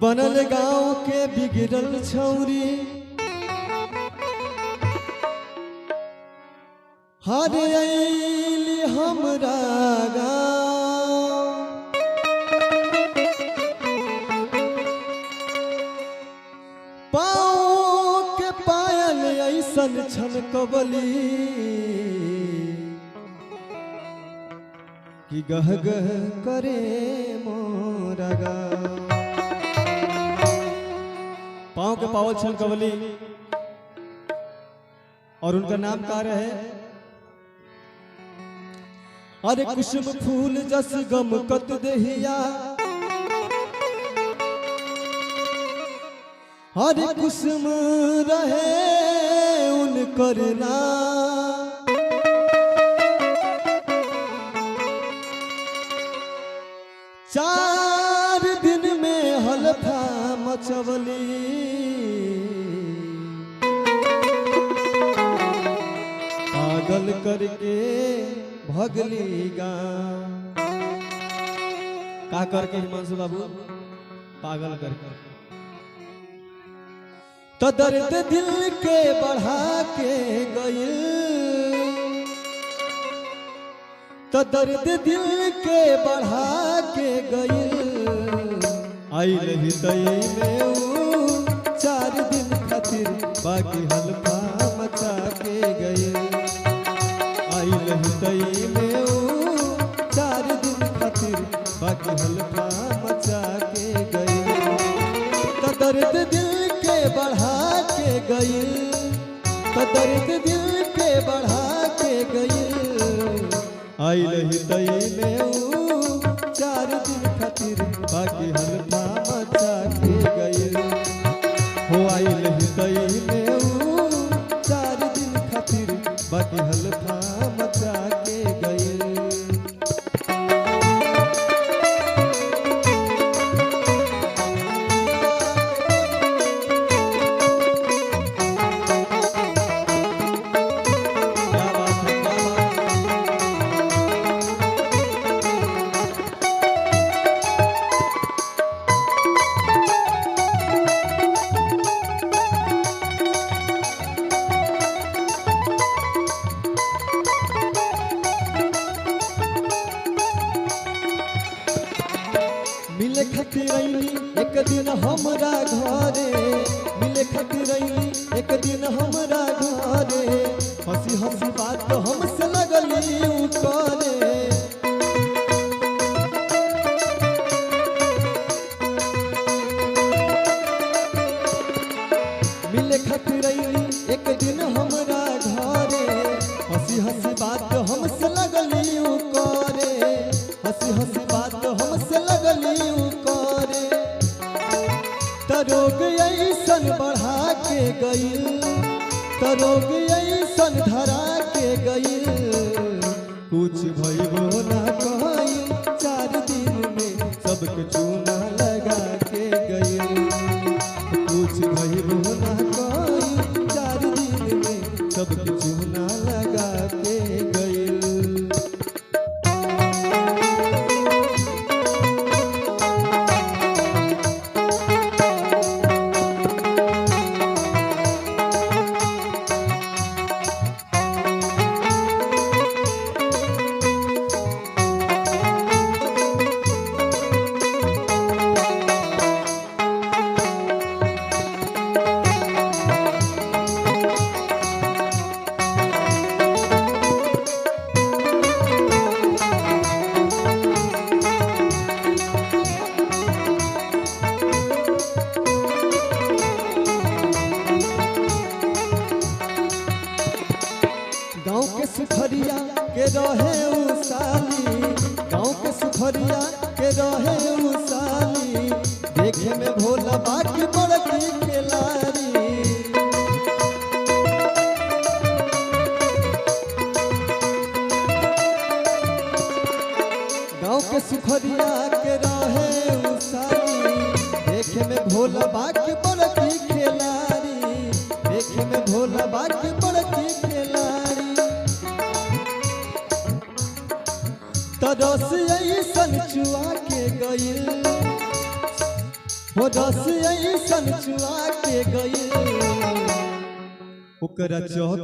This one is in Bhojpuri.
बनल गांव के बिगड़ल छौरी हर आइली हमरा गाँव। पाँव के पायल ऐसन छनकवली कि गह गह करे मोरा गाँव। पाँव के पावल छनकवली और उनका नाम का रहे अरे कुसुम फूल जस गमकत देहिया हरे कुसुम रहे उनकर नाम। चार दिन में हलफा मचवली पागल करके भगली गाँव। का करके हिमांशु बाबू पागल करके तो दर्द दिल के बढ़ा के गइल तो दर्द दिल के बढ़ा के गइल। आइल हृदय में ऊ 4 दिन खातिर बाकी हल्फा मचा के गइल। आइल हृदय में ऊ 4 दिन खातिर बाकी हल्फा मचा के गइल। तो दर्द दिल के बढ़ा के गइल तो दर्द दिल के बढ़ा के गइल। आइल हृदय में ऊ 4 दिन खातिर बाकी हल्फा मचा के गइल। हो आइल हृदय में ऊ 4 दिन खातिर बाकी हल्फा मचा के गइल। मिले खातिर आईली एक दिन हमरा घरे मिले खातिर आईली एक दिन हमरा घरे हंसी हंसी बात हमसे लगली उ करे। मिले खातिर आईली एक दिन हमरा घरे हंसी हंसी बात हमसे लगली उ करे। हंसी हंसी बात हमसे लगली उ करे। तरोग ऐसन बढ़ा के गइल तरोग ऐसन धरा के गइल। कुछ भइबो ना कइल 4 दिन में सबके चूना लगा के गइल। कुछ भइबो ना कइल 4 दिन में सबके चूना लगा के गइल। गाँव के सुखरिया के रहे उ साली गाँव के सुखरिया के रहे उ साली देखे में भोला बाकी बड़की के लारी। गाँव के सुखरिया के रहे उ साली देखे में भोला बाकी बड़की के लारी। देखे में भोला बाकी बड़की के लारी। तरस ऐसन चुआ के गइल हो रस ऐसन चुआ के गई ओकरा चौक